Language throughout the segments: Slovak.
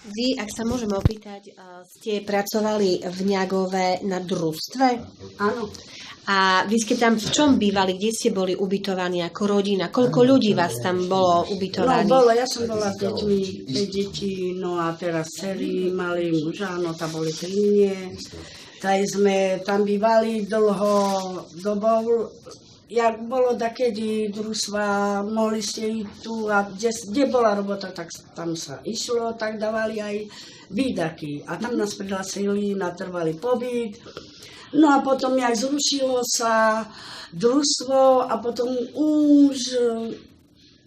Vy, ak sa môžeme opýtať, ste pracovali v Ňagove na družstve? Áno. A vy ste tam v čom bývali? Kde ste boli ubytovaní ako rodina? Koľko ľudí vás tam bolo ubytovaní? No, ja som bola s deťmi, 5 detí, no a teraz celý malý muž, áno, tam boli 3 nie. Tak sme tam bývali dlho dobou. Jak bolo takedy družstva, mohli ste ísť tu a kde bola robota, tak tam sa išlo, tak dávali aj výdaky. A tam nás prihlasili na trvalý pobyt. No a potom jak zrušilo sa družstvo a potom už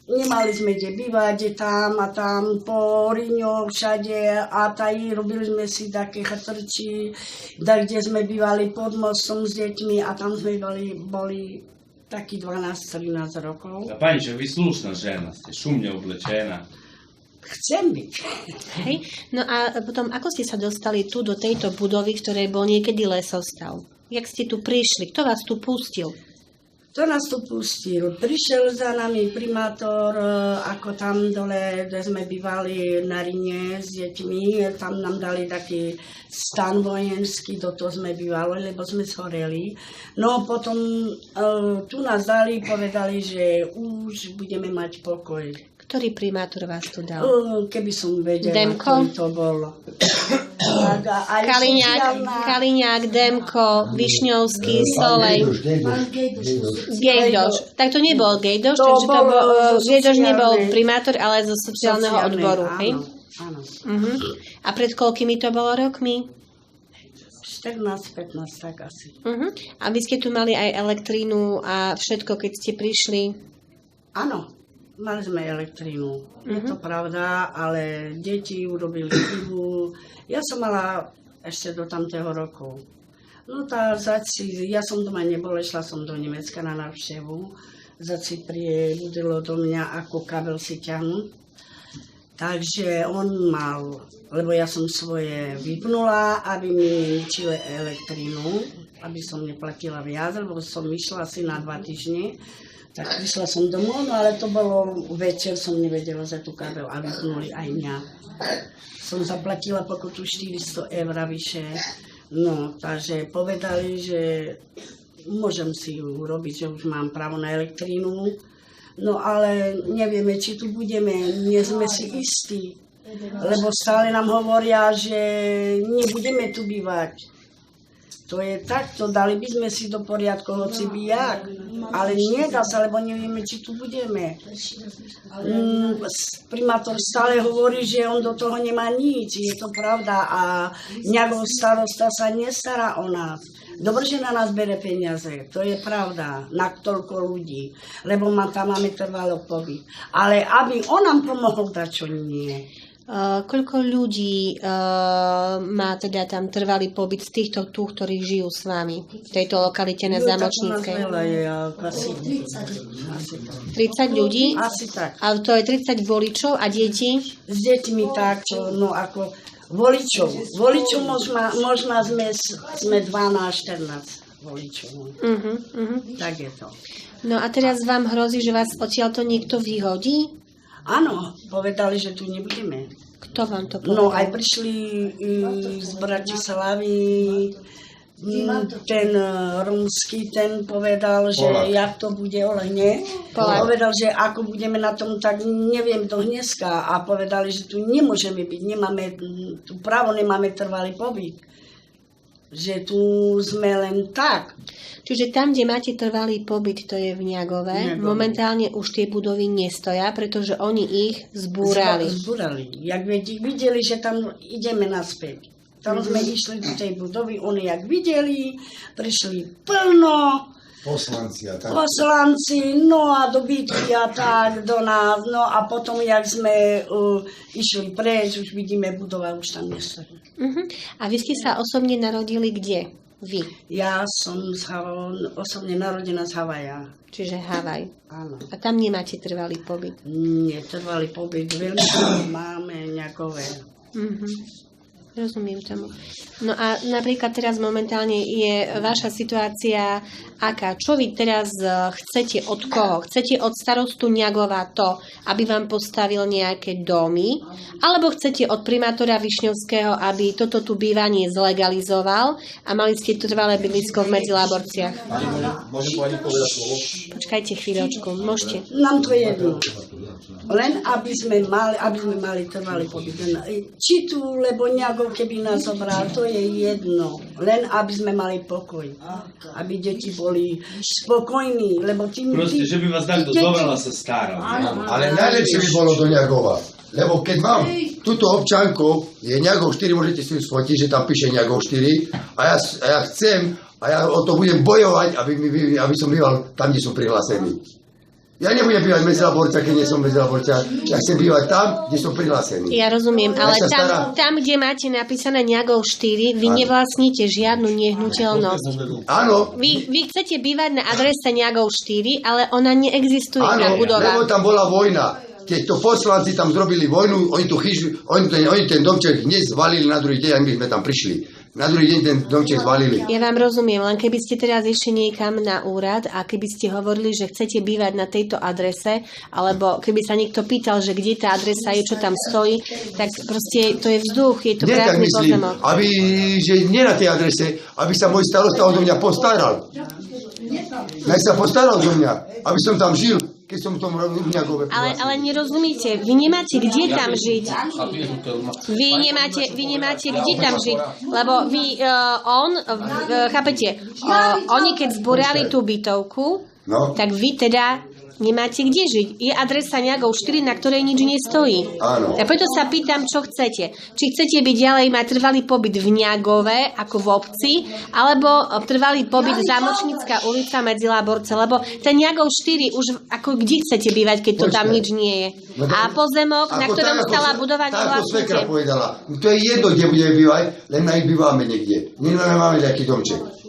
nemali sme kde bývať, tam a tam po Riňo všade a tady robili sme si také chatrči, kde sme bývali pod mostom s deťmi a tam sme boli taký 12-13 rokov. A pani, že vy slušná žena ste, šumne oblečená. Chcem byť. Hej. No a potom, ako ste sa dostali tu do tejto budovy, v ktorej bol niekedy lesostav? Jak ste tu prišli? Kto vás tu pustil? Kto nás tu pustil? Prišiel za nami primátor, ako tam dole, kde sme bývali na Rine s deťmi, tam nám dali taký stan vojenský, do toho sme bývali, lebo sme zhoreli. No potom tu nás dali, povedali, že už budeme mať pokoj. Ktorý primátor vás tu dal? Keby som vedela, Demko? ktorý to bol. Kaliňák, Demko, Višňovský, Solej. Gejdoš. Tak to nebol Gejdoš, takže to bol, Gejdoš nebol primátor, ale zo sociálneho odboru. Hej? Áno. A pred koľkými to bolo rokmi? 14-15 tak asi. A vy ste tu mali aj elektrínu a všetko, keď ste prišli? Áno. Mali sme elektrínu, je to pravda, ale deti urobili chybu. Ja som mala ešte do tamtého roku. No tá ja som doma nebola, šla som do Nemecka na návštevu. Zaci priebudilo do mňa, ako kabel si ťahnu. Takže on mal, lebo ja som svoje vypnula, aby mi ničili elektrínu, aby som neplatila viac, lebo som išla asi na 2 týždne. Tak prišla som domov, no ale to bolo večer, som nevedela za tú kábel a vypnuli aj mňa. Som zaplatila pokutu 400 eur vyše. No, takže povedali, že môžem si ju urobiť, že už mám právo na elektrínu. No ale nevieme, či tu budeme, nie sme si istí. Lebo stále nám hovoria, že nebudeme tu bývať. To je takto, dali by sme si do poriadku, hoci by jak, ale nedá sa, lebo nevieme, či tu budeme. Primátor stále hovorí, že on do toho nemá nič, je to pravda a Ňagov starosta sa nestará o nás. Dobre, že na nás bere peniaze, to je pravda, na toľko ľudí, lebo tam máme trvalý pobyt. Ale aby on nám pomohol dať, čo nie. Koľko ľudí má teda tam trvalý pobyt z týchto tu, ktorí žijú s vami v tejto lokalite na Zámočníckej? 30 ľudí? Asi tak. A to je 30 voličov a deti? S deťmi tak, no ako voličov. Voličov možno sme 12-14 voličov. Tak je to. No a teraz vám hrozí, že vás odtiaľto niekto vyhodí? Áno, povedali, že tu nebudeme. Kto vám to povedal? No aj prišli z Bratislavy, ten rumský, ten povedal, že jak to bude olehne. Povedal, že ako budeme na tom, tak neviem to dneska. A povedali, že tu nemôžeme byť, tu právo nemáme trvalý pobyt. Že tu sme len tak. Čiže tam, kde máte trvalý pobyt, to je v Ňagove, momentálne už tie budovy nestoja, pretože oni ich zbúrali. Zbúrali. Jak videli, že tam ideme naspäť. Tam sme išli do tej budovy, oni jak videli, prišli plno, poslanci, no a do bytky a tak, do nás, no a potom, jak sme išli preč, už vidíme, budova už tam nestojí. A vy ste sa osobne narodili kde? Vy? Ja som osobne narodená z Havaja. Čiže Havaj. Áno. A tam nemáte trvalý pobyt? Nie, trvalý pobyt veľmi máme Ňagové. Rozumiem tomu. No a napríklad teraz momentálne je vaša situácia aká? Čo vy teraz chcete od koho? Chcete od starostu Ňagova to, aby vám postavil nejaké domy? Alebo chcete od primátora Višňovského, aby toto tu bývanie zlegalizoval a mali ste trvalé bydlisko v Medziláborciach? Môžem povedať slovo? Počkajte chvíľočku, môžete. Nám to je jedno. Len aby sme mali trvalý pobyt. Či tu, lebo Ňagov, keby nás zobral, to je jedno. Len aby sme mali pokoj. Aby deti boli spokojní, lebo tým... Proste, že by vás takto zobrala sa stará. Ale najlepšie by bolo do Ňagova. Lebo keď mám túto občanku, je Ňagov 4, môžete si ju sfotiť, že tam píše Ňagov 4 a ja chcem, a ja o to budem bojovať, aby som býval tam, kde som prihlásený. Ja nebudem bývať v Medziláborciach, keď nie som v Medziláborciach. Ja chcem bývať tam, kde som prihlásený. Ja rozumiem, ale tam, kde máte napísané Ňagov 4, vy nevlastníte žiadnu nehnuteľnosť. Áno. Vy chcete bývať na adrese Ňagov 4, ale ona neexistuje na budova. Lebo tam bola vojna. Keď to poslanci tam zrobili vojnu, oni ten domček dnes zvalili na druhý deň, a my sme tam prišli. Na druhý deň ten domček zvalili. Ja vám rozumiem, len keby ste teraz išli niekam na úrad a keby ste hovorili, že chcete bývať na tejto adrese, alebo keby sa niekto pýtal, že kde tá adresa je, čo tam stojí, tak proste to je vzduch, je to prázdny pozemok. Že nie na tej adrese, aby sa môj starosta odo mňa postaral. Nech sa postaral odo mňa, aby som tam žil. Keď som tom Ňagove. Ale nerozumíte, vy nemáte kde tam žiť. Vy nemáte kde tam žiť, lebo chápete, oni keď zbúrali tú bytovku, tak vy teda nemáte kde žiť. Je adresa Ňagov 4, na ktorej nič nestojí. Áno. A preto sa pýtam, čo chcete. Či chcete byť ďalej mať trvalý pobyt v Ňagove, ako v obci, alebo trvalý pobyt Zámočnícka ulica Medziláborce, lebo ten Ňagov 4 už ako kde chcete bývať, keď to tam nič nie je. A pozemok, na ktorom stala budova, nevlastníte. Tá svekra povedala, to je jedno, kde budeme bývať, len na ich bývame niekde. Nemáme nejaký domček.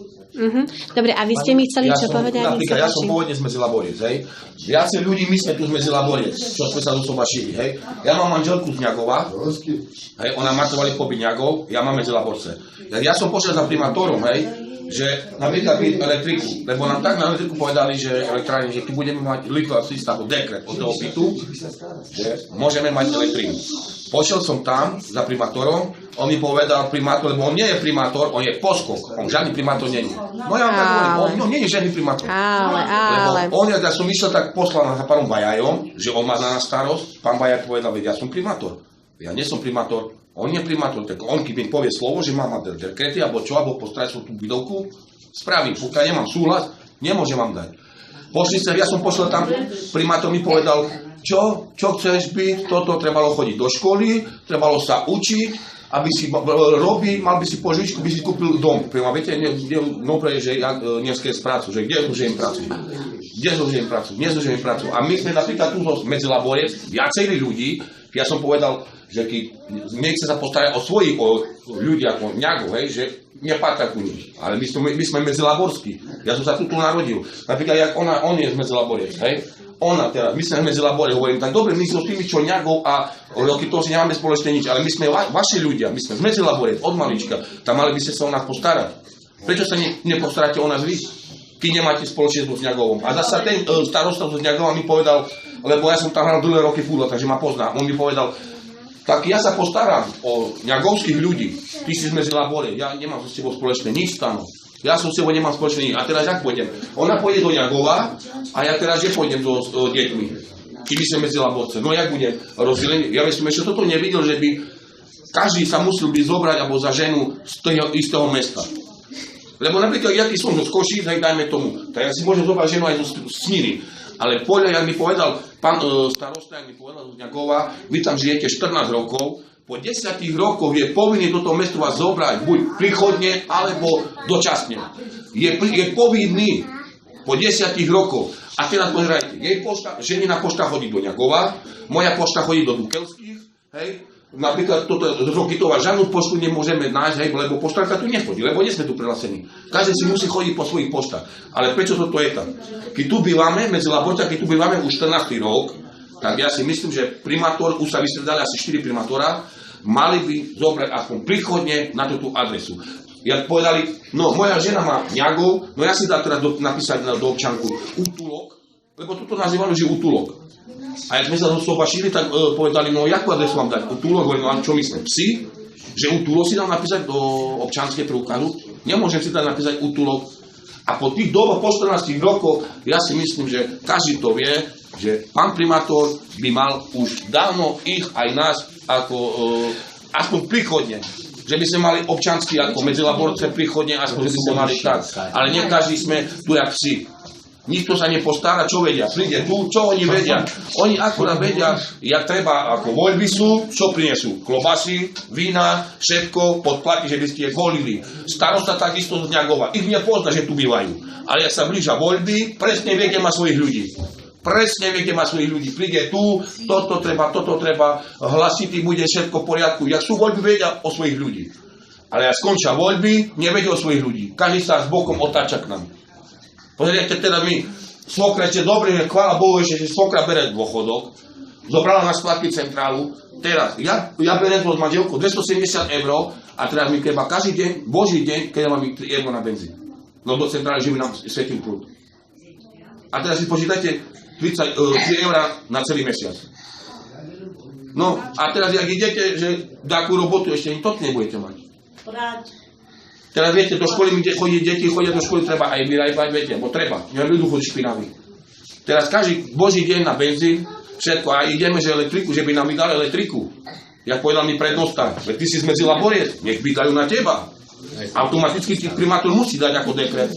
Dobre, a vy ste mi chceli čo povedať? Napríklad, ja som pôvodne z Medziláboriec, hej. Viacej ľudí myslí tu z Medziláboriec, čo sme sa zosobašili, hej. Ja mám manželku z Ňagova, hej, ona má trvalý pobyt Ňagov, ja mám Medziláborce. Ja som pošiel za primátorom, hej, že napríklad byť elektriku, lebo nám tak na elektriku povedali, že elektrárne, že tu budeme mať likvidačný stav, dekret od toho bytu, že môžeme mať elektrinu. Pošiel som tam za primátorom, on mi povedal primátor, lebo on nie je primátor, on je poskok, on žiadny primátor nie je. No ja vám on nie je žiadny primátor. Ale. Lebo ja som išiel tak poslal na pánom Bajajom, že on má na nás starosť, pán Bajaj povedal, veď ja som primátor. Ja nie som primátor, on je primátor, tak on keď mi povie slovo, že mám mať dekrety, alebo čo, alebo postarať tú budovku, spravím, pokiaľ nemám súhlas, nemôžem vám dať. Ja som pošiel tam, primátor mi povedal, čo chceš byť, toto trebalo chodiť do školy, trebalo sa učiť, aby si robil, mal by si požičku, by si kúpil dom. Prima, viete, že ja dneska je z prácu, že kde zužijem prácu? Nezužijem prácu. A my sme napríklad tu z Medziláborec, viacej ľudí, ja som povedal, že keď nechce sa postarať o svojich ľudí ako Ňagov, hej, že nepátra ku nich. Ale my sme Medziláborskí. Ja som sa tu narodil. Napríklad, jak on je z Medziláborec, hej. Ona teraz, my sme Medziláborec, hovorím, tak dobre, my sme s tými, čo Ňagov a roky toho si nemáme spoločné nič, ale my sme vaši ľudia, my sme z Medziláborec, od malička, tam mali by ste sa o nás postarať. Prečo sa nepostaráte o nás vy, keď nemáte spoločenstvo s Ňagovom? A zasa ten starosta z Ňagova mi povedal, lebo ja som tam hral dlhé roky futbal, takže ma pozná, on mi povedal, tak ja sa postaram o ňagovských ľudí, ty si z Medziláborec, ja nemám s tebou spoločné nič tam. Ja som s tebou nemám spoločné nič. A teraz jak pôjdem? Ona pôjde do Ňagova a ja teraz pôjdem so deťmi. Keby sme Medziláborce. No jak budem rozdelený? Ja som ešte toto nevidel, že by každý sa musel byť zobrať alebo za ženu z toho istého mesta. Lebo napríklad ja som zo Košíc, hej, dajme tomu. Tak ja si môžem zobrať ženu aj zo Sniny. Ale podľa, jak mi povedal pán starosta, jak mi povedal z Ňagova, vy tam žijete 14 rokov, po 10 rokoch je povinný toto mesto vás zobrať, buď príchodne, alebo dočasne. Je povinný po 10 rokoch. A teraz pozerajte, ženina pošta chodí do Ňagova, moja pošta chodí do Dukelských, hej. Napríklad toto z Rokytova žiadnu poštu nemôžeme nájsť, hej, lebo poštárka tu nechodí, lebo nie sme tu prihlásení. Každý si musí chodiť po svojich poštách. Ale prečo toto je tam? Keď tu bývame, Medziláborca, keď tu bývame už 14. rok, tak ja si myslím, že primátor, už sa vystredali asi 4 primátora, mali by zobrať aspoň príchodne na tú adresu. Jak povedali, no moja žena má ňagov, no ja si dá teraz napísať do občanku útulok, lebo toto nazývali, že útulok. A jak sme sa zosobašili, tak povedali, no jakú adresu mám dať? Útulok, hovorím, no čo myslím, psi? Že útulok si dám napísať do občanskej preukazu? Nemôžem si tam napísať útulok. A po tých doboch, po 14 rokoch, ja si myslím, že každý to vie, že pán primátor by mal už dávno ich aj nás ako aspoň príchodne. Že by sme mali občanský ako medzilaborce príchodne, aspoň že by sme mali tak. Ale nie každý sme tu jak psi. Nikto sa nepostará, čo vedia. Príde tu, čo oni vedia. Oni akurát vedia, jak treba, ako voľby sú, čo prinesú. Klobasy, vína, všetko, podplaty, že by ste je volili. Starosta takisto z Ňagova. Ich nepozná, že tu bývajú. Ale jak sa blížia voľby, presne vie, kde má svojich ľudí. Presne vie, kde má svojich ľudí. Príde tu, toto treba, hlasitý bude všetko v poriadku. Jak sú voľby, vedia o svojich ľudí. Ale jak skončia voľby, nevedia o svojich ľudí. Každý sa s bokom otáča k nám. Pozrite, teda my, svokra ešte dobre, chvála Bohu ešte, že svokra bere dôchodok, zobrala na skladky centrálu, teraz, ja berem to s manželkou 270 € a teraz mi treba každý deň, boží deň, keď mám 3 € na benzín. No do centrály, že mi nám svetím prúd. A teraz si počítajte 3 € na celý mesiac. No a teraz, jak idete, že takú robotu ešte ani to nebudete mať. Teraz viete, do školy deti chodia do školy, treba aj vyrábať, viete, bo treba, nebudú chodiť špinaví. Teraz každý boží deň na benzín, všetko, a ideme, že elektriku, že by nám vydali elektriku. Jak povedal mi prednosta, že ty si medzi laboriec, nech vydajú na teba. Automaticky ti primátor musí dať ako dekret.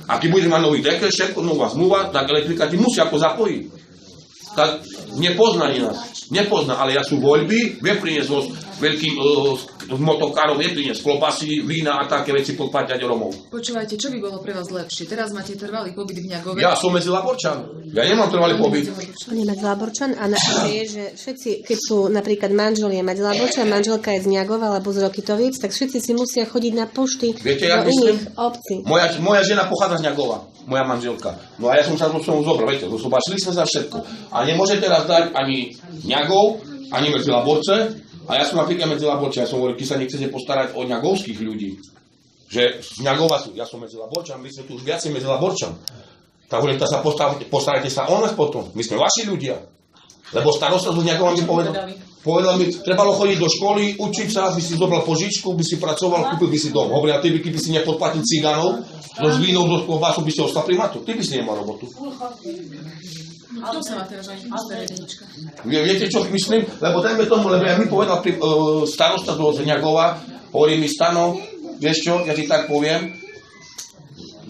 A keď budeš mať nový dekret, všetko, nová zmluva, tak elektrika ti musí ako zapojiť. Tak nepozná nás, ale ja sú voľby, vie priniesť veľkým motokárov, vie priniesť klobasy, vína a také veci podpáťať Romov. Počúvajte, čo by bolo pre vás lepšie? Teraz máte trvalý pobyt v Ňagove. Ja som medzilaborčan, ja nemám trvalý pobyt. On je medzilaborčan a napriek je, že všetci, keď sú napríklad manžel je medzilaborčan, manželka je z Ňagova alebo z Rokytoviec, tak všetci si musia chodiť na pošty do iných obcí. Moja žena pochádza z Ňagova, moja manželka. No a ja som sa so mnou zobral, viete, zosobášili sme za všetko. A nemôže teraz dať ani Ňagov, ani medzilaborce. A ja som napríklad medzilaborčan, ja som hovoril, keď sa nechcete postarať o ňagovských ľudí. Že z Ňagova sú, ja som medzilaborčan, my sme tu už viacej medzilaborčan. Tak hovorím, tak sa postarajte sa o nás potom, my sme vaši ľudia. Lebo starosta z Ňagova mi povedal mi, trebalo chodiť do školy, učiť sa, by si zobral požičku, by si pracoval, kúpil by si dom. Hovorím, a ty by si nepodplatil cigánov, so s vínou, so klobásou by si ostal primátor, ty by si nemal robotu. Kto sa má teraz aj Jedenička? Viete, čo myslím? Lebo dajme tomu, lebo ja mi povedal starosta z Ňagova, hovorí mi, Stano, vieš čo, ja ti tak poviem,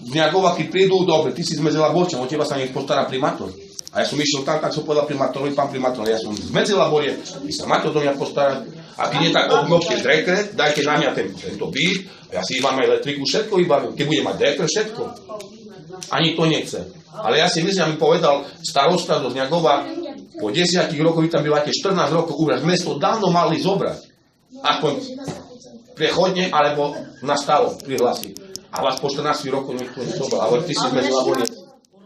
z Ňagova, keď prídu, dobre, ty si z medzilaborčan, o teba sa nech postará primátor. A ja som išiel tam, tak som povedal primátorovi, pán primátor, ja som z medzilaborie, vy sa máte do mňa postarať, a keď je tak obnovte dekret, dajte na mňa tento byt, ja si vám elektriku, všetko vybavím, keď bude mať dekret, všetko. Ani to nechce. Ale ja si myslím, mi povedal starosta do Ňagova, po 10 rokoch, vy tam bývate 14 rokov, už mesto dávno mali zobrať. Aspoň prechodne, alebo na stálo prihlásiť. A vás po 14 rokoch nikto nezobral. Ale ty si medzilaborne.